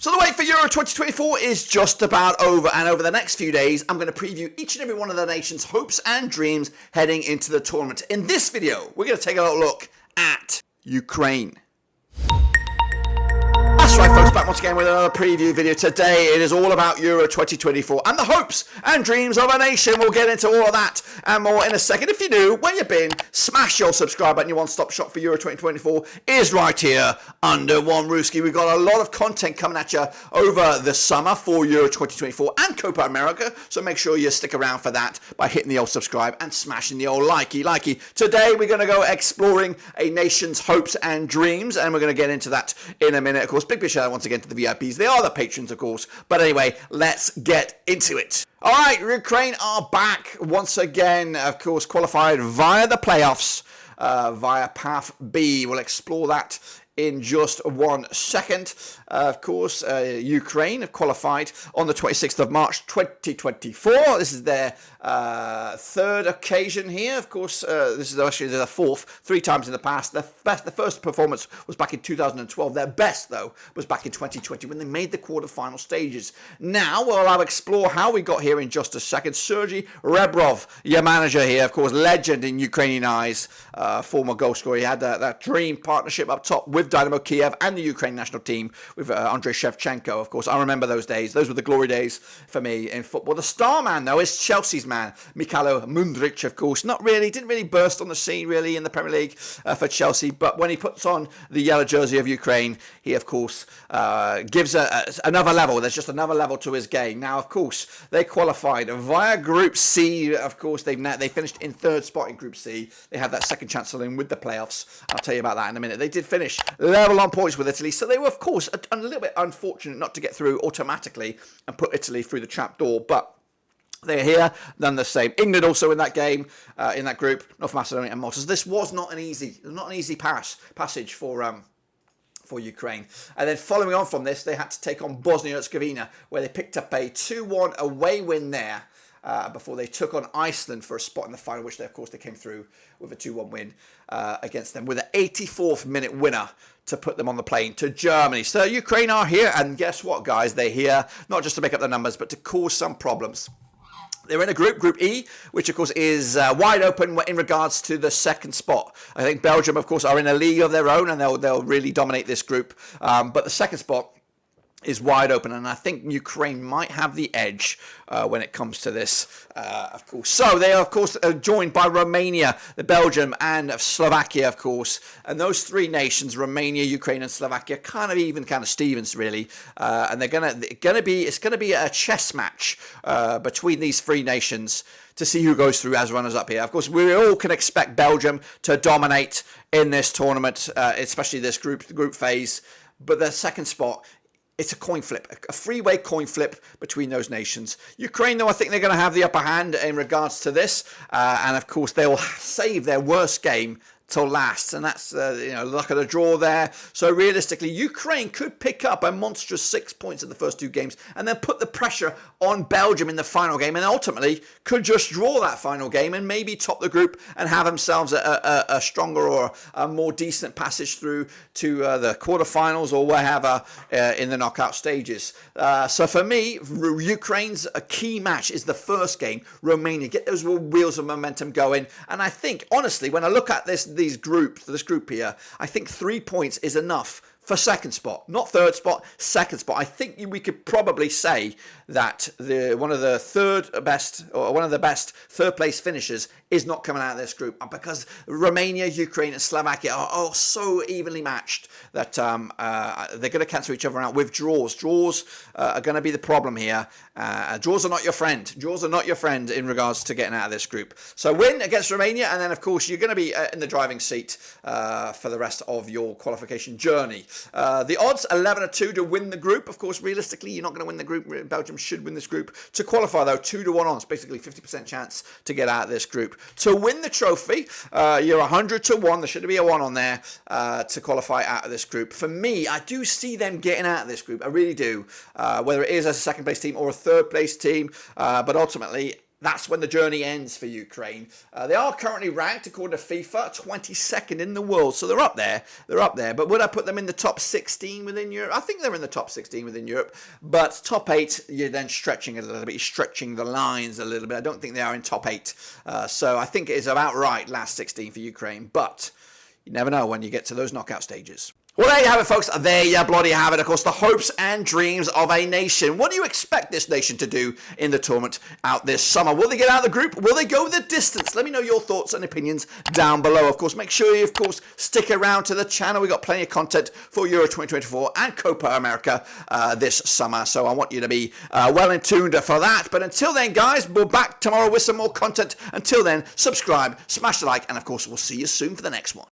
So the wait for Euro 2024 is just about over, and over the next few days, I'm going to preview each and every one of the nation's hopes and dreams heading into the tournament. In this video, we're going to take a look at Ukraine. That's right, folks, back once again with another preview video. Today, it is all about Euro 2024 and the hopes and dreams of a nation. We'll get into all of that and more in a second. If you're new, where you been, smash your subscribe button. Your one-stop shop for Euro 2024 is right here under one Ruski. We've got a lot of content coming at you over the summer for Euro 2024 and Copa America, so make sure you stick around for that by hitting the old subscribe and smashing the old likey. Today, we're going to go exploring a nation's hopes and dreams, and we're going to get into that in a minute. Of course, big shout out once again to the VIPs. They are the patrons, of course. But anyway, let's get into it. All right, Ukraine are back once again, of course, qualified via the playoffs, via Path B. We'll explore that in just 1 second. Of course, Ukraine have qualified on the 26th of March 2024. This is their third occasion here. Of course, this is actually their fourth, 3 times in the past. The first performance was back in 2012. Their best, though, was back in 2020 when they made the quarterfinal stages. Now, I'll explore how we got here in just a second. Sergei Rebrov, your manager here, of course, legend in Ukrainian eyes, former goal scorer. He had that dream partnership up top with Dynamo Kiev and the Ukraine national team with Andrei Shevchenko, of course. I remember those days. Those were the glory days for me in football. The star man, though, is Chelsea's man, Mykhailo Mudryk, of course. Didn't really burst on the scene, really, in the Premier League for Chelsea. But when he puts on the yellow jersey of Ukraine, he, of course, gives another level. There's just another level to his game. Now, of course, they qualified via Group C. Of course, they finished in 3rd spot in Group C. They have that second chance to win with the playoffs. I'll tell you about that in a minute. They did finish level on points with Italy, so they were, of course, a little bit unfortunate not to get through automatically and put Italy through the trapdoor, but they're here, none the same. England also in that game, in that group, North Macedonia and Malta. So this was not an easy passage for Ukraine. And then following on from this, they had to take on Bosnia and Herzegovina, where they picked up a 2-1 away win there. Before they took on Iceland for a spot in the final, which they came through with a 2-1 win against them with an 84th minute winner to put them on the plane to Germany. So Ukraine are here, and guess what, guys? They're here not just to make up the numbers, but to cause some problems. They're in a Group E, which, of course, is wide open in regards to the second spot. I think Belgium, of course, are in a league of their own, and they'll really dominate this group. But the second spot is wide open, and I think Ukraine might have the edge when it comes to this, of course. So they are, of course, joined by Romania, the Belgium, and Slovakia, of course. And those 3 nations, Romania, Ukraine, and Slovakia, kind of Stevens, really. And it's gonna be a chess match between these 3 nations to see who goes through as runners up here. Of course, we all can expect Belgium to dominate in this tournament, especially this group phase. But the second spot, it's a coin flip, a three-way coin flip between those nations. Ukraine, though, I think they're going to have the upper hand in regards to this. And, of course, they will save their worst game till last, and that's luck of the draw there. So realistically, Ukraine could pick up a monstrous 6 points in the first 2 games and then put the pressure on Belgium in the final game, and ultimately could just draw that final game and maybe top the group and have themselves a stronger or a more decent passage through to the quarterfinals or wherever in the knockout stages. So for me, Ukraine's a key match is the first game. Romania, get those wheels of momentum going, and I think honestly, when I look at this group here, I think 3 points is enough for second spot, not third spot, second spot. I think we could probably say that one of the best third place finishers is not coming out of this group, because Romania, Ukraine, and Slovakia are all so evenly matched that they're going to cancel each other out with draws. Draws are going to be the problem here. Draws are not your friend. Draws are not your friend in regards to getting out of this group. So win against Romania, and then of course you're going to be in the driving seat for the rest of your qualification journey. The odds 11-2 to win the group. Of course, realistically, you're not going to win the group. Belgium should win this group. To qualify, though, 2-1 odds, basically 50% chance to get out of this group. To win the trophy, you're 100-1. There should be a 1 on there to qualify out of this group. For me, I do see them getting out of this group. I really do. Whether it is as a second place team or a third place team, but ultimately, that's when the journey ends for Ukraine. They are currently ranked, according to FIFA, 22nd in the world. So they're up there. They're up there. But would I put them in the top 16 within Europe? I think they're in the top 16 within Europe. But top 8, you're then stretching it a little bit. You're stretching the lines a little bit. I don't think they are in top 8. So I think it is about right, last 16 for Ukraine. But you never know when you get to those knockout stages. Well, there you have it, folks. There you bloody have it. Of course, the hopes and dreams of a nation. What do you expect this nation to do in the tournament out this summer? Will they get out of the group? Will they go the distance? Let me know your thoughts and opinions down below. Of course, make sure you, stick around to the channel. We've got plenty of content for Euro 2024 and Copa America this summer. So I want you to be well in tuned for that. But until then, guys, we're back tomorrow with some more content. Until then, subscribe, smash the like, and of course, we'll see you soon for the next one.